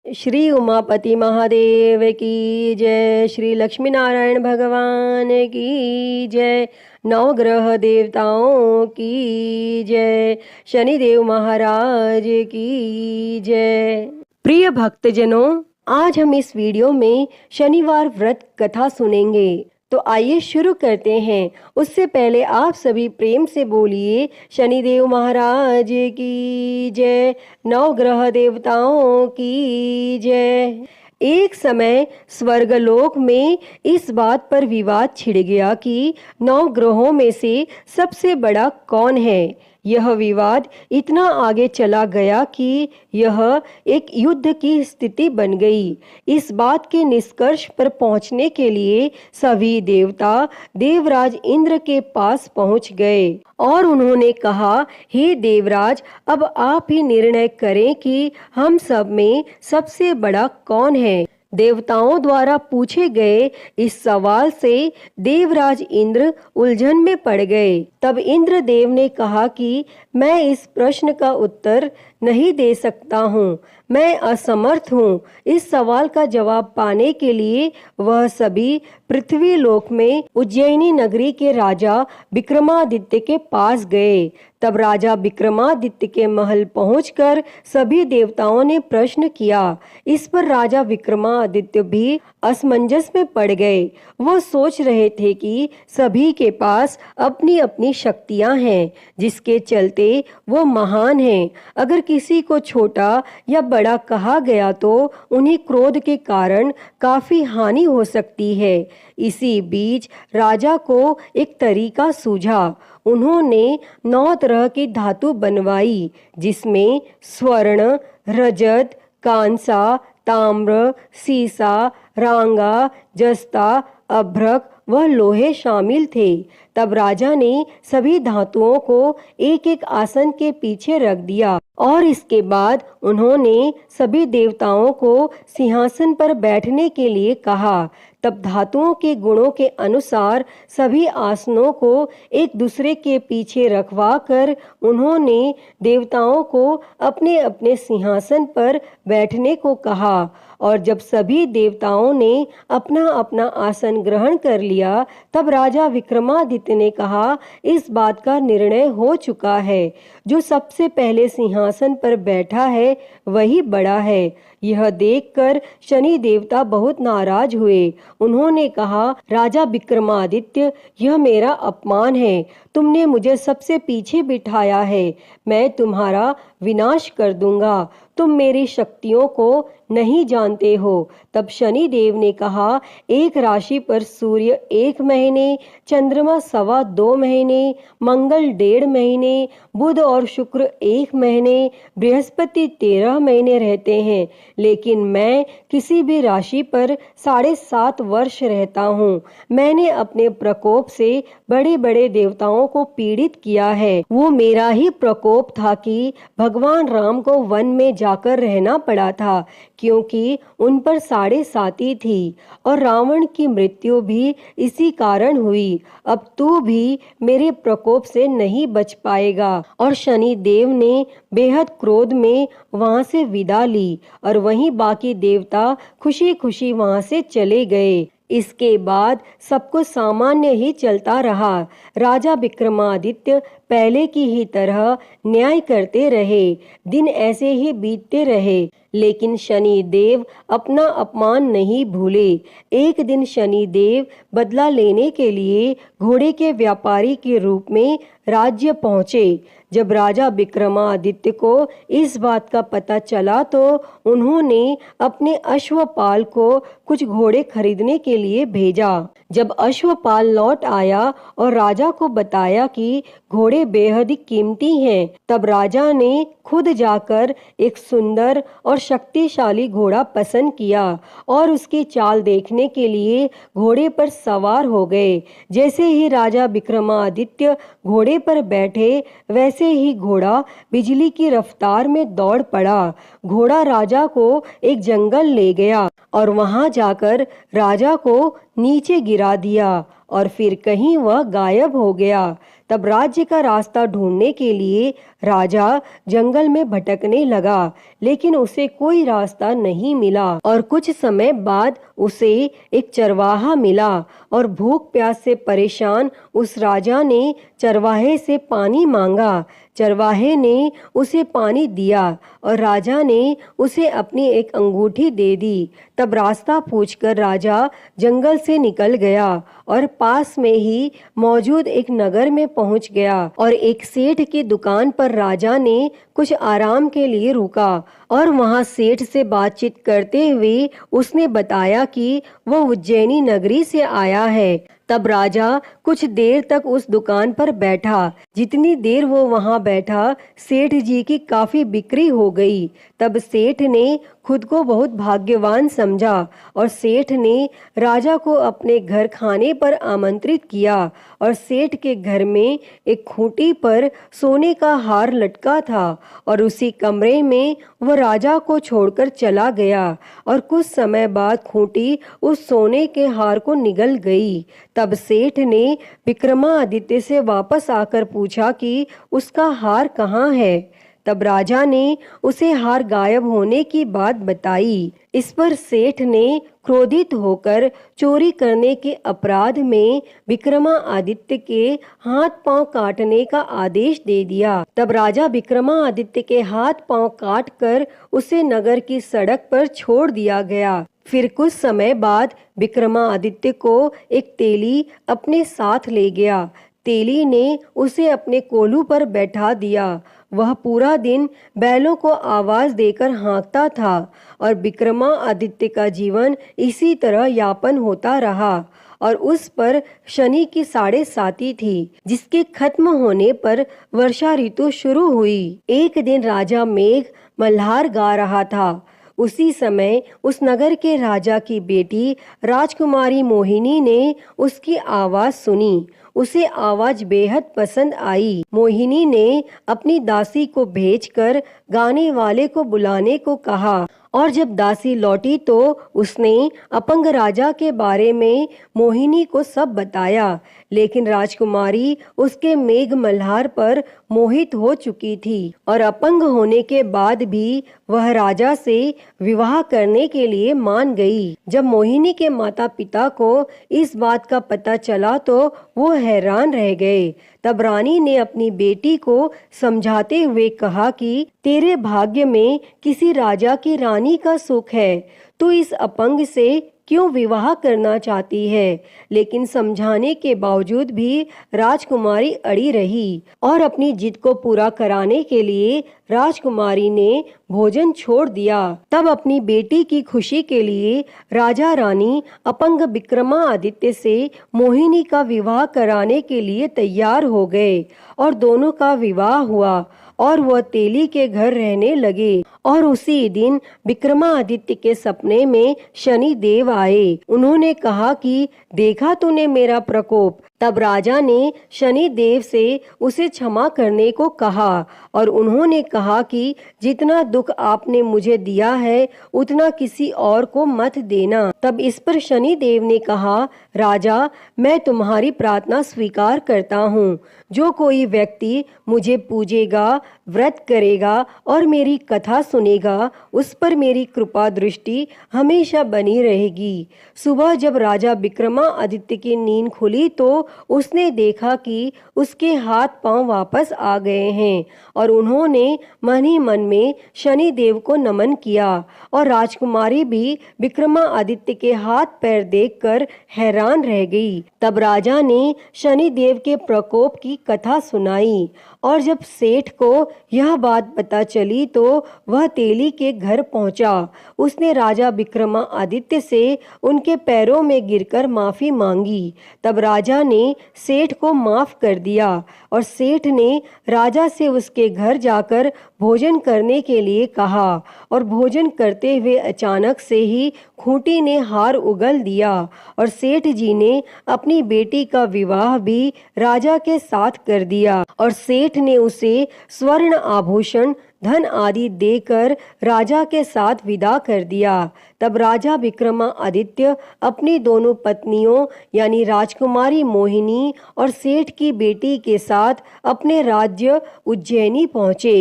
श्री उमापति महादेव की जय। श्री लक्ष्मी नारायण भगवान की जय। नवग्रह देवताओं की जय। शनिदेव महाराज की जय। प्रिय भक्तजनों, आज हम इस वीडियो में शनिवार व्रत कथा सुनेंगे। तो आइए शुरू करते हैं। उससे पहले आप सभी प्रेम से बोलिए शनिदेव महाराज की जय। नवग्रह देवताओं की जय। एक समय स्वर्गलोक में इस बात पर विवाद छिड़ गया कि 9 ग्रहों में से सबसे बड़ा कौन है। यह विवाद इतना आगे चला गया कि यह एक युद्ध की स्थिति बन गई। इस बात के निष्कर्ष पर पहुंचने के लिए सभी देवता देवराज इंद्र के पास पहुंच गए और उन्होंने कहा, हे देवराज, अब आप ही निर्णय करें कि हम सब में सबसे बड़ा कौन है। देवताओं द्वारा पूछे गए इस सवाल से देवराज इंद्र उलझन में पड़ गए। तब इंद्रदेव ने कहा कि मैं इस प्रश्न का उत्तर नहीं दे सकता हूँ, मैं असमर्थ हूँ। इस सवाल का जवाब पाने के लिए वह सभी पृथ्वी लोक में उज्जैनी नगरी के राजा विक्रमादित्य के पास गए। तब राजा विक्रमादित्य के महल पहुंचकर सभी देवताओं ने प्रश्न किया। इस पर राजा विक्रमादित्य भी असमंजस में पड़ गए। वो सोच रहे थे कि सभी के पास अपनी अपनी शक्तियां हैं, जिसके चलते वो महान हैं। अगर किसी को छोटा या बड़ा कहा गया तो उन्हें क्रोध के कारण काफी हानि हो सकती है। इसी बीच राजा को एक तरीका सूझा। उन्होंने 9 तरह की धातु बनवाई, जिसमें स्वर्ण, रजत, कांसा, ताम्र, सीसा, रांगा, जस्ता, अभ्रक व लोहे शामिल थे। तब राजा ने सभी धातुओं को एक एक आसन के पीछे रख दिया और इसके बाद उन्होंने सभी देवताओं को सिंहासन पर बैठने के लिए कहा। तब धातुओं के गुणों के अनुसार सभी आसनों को एक दूसरे के पीछे रखवा कर उन्होंने देवताओं को अपने अपने सिंहासन पर बैठने को कहा। और जब सभी देवताओं ने अपना अपना आसन ग्रहण कर लिया, तब राजा विक्रमादित्य ने कहा, इस बात का निर्णय हो चुका है। जो सबसे पहले सिंहासन पर बैठा है वही बड़ा है। यह देखकर शनि देवता बहुत नाराज हुए। उन्होंने कहा, राजा विक्रमादित्य, यह मेरा अपमान है। तुमने मुझे सबसे पीछे बिठाया है। मैं तुम्हारा विनाश कर दूंगा। तुम मेरी शक्तियों को नहीं जानते हो। तब शनि देव ने कहा, एक राशि पर सूर्य 1 महीने, चंद्रमा 2.25 महीने, मंगल 1.5 महीने, बुध और शुक्र 1 महीने, बृहस्पति 13 महीने रहते हैं, लेकिन मैं किसी भी राशि पर 7.5 वर्ष रहता हूँ। मैंने अपने प्रकोप से बड़े बड़े देवताओं को पीड़ित किया है। वो मेरा ही प्रकोप था कि भगवान राम को वन में जाकर रहना पड़ा था, क्योंकि उन पर 7.5 थी और रावण की मृत्यु भी इसी कारण हुई। अब तू भी मेरे प्रकोप से नहीं बच पाएगा। और शनि देव ने बेहद क्रोध में वहां से विदा ली और वहीं बाकी देवता खुशी खुशी वहां से चले गए। इसके बाद सब कुछ सामान्य ही चलता रहा। राजा विक्रमादित्य पहले की ही तरह न्याय करते रहे। दिन ऐसे ही बीतते रहे, लेकिन शनि देव अपना अपमान नहीं भूले। एक दिन शनि देव बदला लेने के लिए घोड़े के व्यापारी के रूप में राज्य पहुंचे। जब राजा विक्रमादित्य को इस बात का पता चला तो उन्होंने अपने अश्वपाल को कुछ घोड़े खरीदने के लिए भेजा। जब अश्वपाल लौट आया और राजा को बताया कि घोड़े बेहद ही कीमती हैं, तब राजा ने खुद जाकर एक सुंदर और शक्तिशाली घोड़ा पसंद किया और उसकी चाल देखने के लिए घोड़े पर सवार हो गए। जैसे ही राजा विक्रमादित्य घोड़े पर बैठे, वैसे ही घोड़ा बिजली की रफ्तार में दौड़ पड़ा। घोड़ा राजा को एक जंगल ले गया और वहां जाकर राजा को नीचे गिरा दिया और फिर कहीं वह गायब हो गया। तब राज्य का रास्ता ढूंढने के लिए राजा जंगल में भटकने लगा, लेकिन उसे कोई रास्ता नहीं मिला। और कुछ समय बाद उसे एक चरवाहा मिला और भूख प्यास से परेशान उस राजा ने चरवाहे से पानी मांगा। चरवाहे ने उसे पानी दिया और राजा ने उसे अपनी एक अंगूठी दे दी। तब रास्ता पूछकर राजा जंगल से निकल गया और पास में ही मौजूद एक नगर में पहुंच गया। और एक सेठ की दुकान पर राजा ने कुछ आराम के लिए रुका और वहां सेठ से बातचीत करते हुए उसने बताया कि वह उज्जैनी नगरी से आया है। तब राजा कुछ देर तक उस दुकान पर बैठा। जितनी देर वो वहां बैठा, सेठ जी की काफी बिक्री हो गई। तब सेठ ने खुद को बहुत भाग्यवान समझा और सेठ ने राजा को अपने घर खाने पर आमंत्रित किया। और सेठ के घर में एक खूंटी पर सोने का हार लटका था और उसी कमरे में वह राजा को छोड़कर चला गया। और कुछ समय बाद खूंटी उस सोने के हार को निगल गई। तब सेठ ने विक्रमादित्य से वापस आकर पूछा कि उसका हार कहाँ है। तब राजा ने उसे हार गायब होने की बात बताई। इस पर सेठ ने क्रोधित होकर चोरी करने के अपराध में विक्रमादित्य के हाथ पांव काटने का आदेश दे दिया। तब राजा विक्रमादित्य के हाथ पांव काट कर उसे नगर की सड़क पर छोड़ दिया गया। फिर कुछ समय बाद विक्रमादित्य को एक तेली अपने साथ ले गया। तेली ने उसे अपने कोल्हू पर बैठा दिया। वह पूरा दिन बैलों को आवाज देकर हाँकता था और विक्रमादित्य का जीवन इसी तरह यापन होता रहा। और उस पर शनि की 7.5 थी, जिसके खत्म होने पर वर्षा ऋतु शुरू हुई। एक दिन राजा मेघ मल्हार गा रहा था। उसी समय उस नगर के राजा की बेटी राजकुमारी मोहिनी ने उसकी आवाज सुनी। उसे आवाज बेहद पसंद आई। मोहिनी ने अपनी दासी को भेजकर गाने वाले को बुलाने को कहा और जब दासी लौटी तो उसने अपंग राजा के बारे में मोहिनी को सब बताया। लेकिन राजकुमारी उसके मेघ मल्हार पर मोहित हो चुकी थी और अपंग होने के बाद भी वह राजा से विवाह करने के लिए मान गई। जब मोहिनी के माता पिता को इस बात का पता चला तो वो हैरान रह गए। तब रानी ने अपनी बेटी को समझाते हुए कहा कि तेरे भाग्य में किसी राजा की रानी का सुख है, तू इस अपंग से क्यों विवाह करना चाहती है। लेकिन समझाने के बावजूद भी राजकुमारी अड़ी रही और अपनी जिद को पूरा कराने के लिए राजकुमारी ने भोजन छोड़ दिया। तब अपनी बेटी की खुशी के लिए राजा रानी अपंग विक्रमादित्य से मोहिनी का विवाह कराने के लिए तैयार हो गए और दोनों का विवाह हुआ और वह तेली के घर रहने लगे। और उसी दिन विक्रमादित्य के सपने में शनि देव आए। उन्होंने कहा कि देखा तूने मेरा प्रकोप। तब राजा ने शनि देव से उसे क्षमा करने को कहा और उन्होंने कहा कि जितना दुख आपने मुझे दिया है उतना किसी और को मत देना। तब इस पर शनि देव ने कहा, राजा मैं तुम्हारी प्रार्थना स्वीकार करता हूँ। जो कोई व्यक्ति मुझे पूजेगा, व्रत करेगा और मेरी कथा सुनेगा, उस पर मेरी कृपा दृष्टि हमेशा बनी रहेगी। सुबह जब राजा विक्रमादित्य की नींद खुली तो उसने देखा कि उसके हाथ पांव वापस आ गए हैं और उन्होंने मन ही मन में शनि देव को नमन किया। और राजकुमारी भी विक्रमादित्य के हाथ पैर देखकर हैरान रह गई। तब राजा ने शनि देव के प्रकोप की कथा सुनाई और जब सेठ को यह बात पता चली तो वह तेली के घर पहुंचा। उसने राजा विक्रमादित्य से उनके पैरों में गिरकर माफी मांगी। तब राजा ने सेठ को माफ कर दिया और सेठ ने राजा से उसके घर जाकर भोजन करने के लिए कहा। और भोजन करते हुए अचानक से ही खूंटी ने हार उगल दिया और सेठ जी ने अपनी बेटी का विवाह भी राजा के साथ कर दिया और सेठ ने उसे स्वर्ण आभूषण धन आदि देकर राजा के साथ विदा कर दिया। तब राजा विक्रमादित्य अपनी दोनों पत्नियों यानी राजकुमारी मोहिनी और सेठ की बेटी के साथ अपने राज्य उज्जैनी पहुँचे।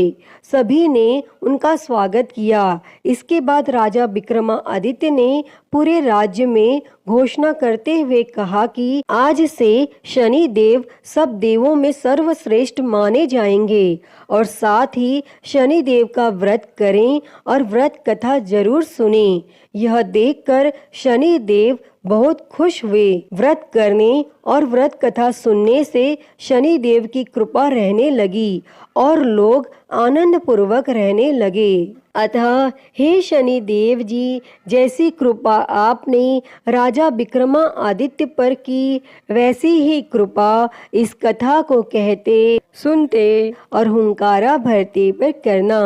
सभी ने उनका स्वागत किया। इसके बाद राजा विक्रमादित्य ने पूरे राज्य में घोषणा करते हुए कहा कि आज से शनि देव सब देवों में सर्वश्रेष्ठ माने जाएंगे और साथ ही शनि देव का व्रत करें और व्रत कथा जरूर सुनें। यह देखकर शनि देव बहुत खुश हुए। व्रत करने और व्रत कथा सुनने से शनि देव की कृपा रहने लगी और लोग आनंद पूर्वक रहने लगे। अतः हे शनि देव जी, जैसी कृपा आपने राजा विक्रमादित्य पर की, वैसी ही कृपा इस कथा को कहते, सुनते और हुंकारा भरते पर करना।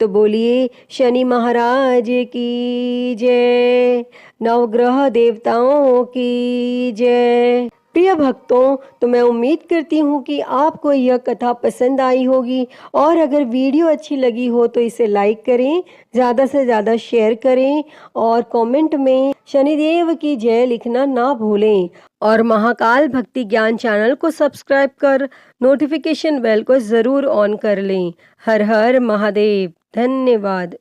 तो बोलिए शनि महाराज की जय, नवग्रह देवताओं की जय। प्रिय भक्तों, तो मैं उम्मीद करती हूँ कि आपको यह कथा पसंद आई होगी और अगर वीडियो अच्छी लगी हो तो इसे लाइक करें, ज़्यादा से ज़्यादा शेयर करें और कमेंट में शनिदेव की जय लिखना ना भूलें और महाकाल भक्ति ज्ञान चैनल को सब्सक्राइब कर नोटिफिकेशन बेल को ज़रूर ऑन कर लें। हर हर महादेव। धन्यवाद।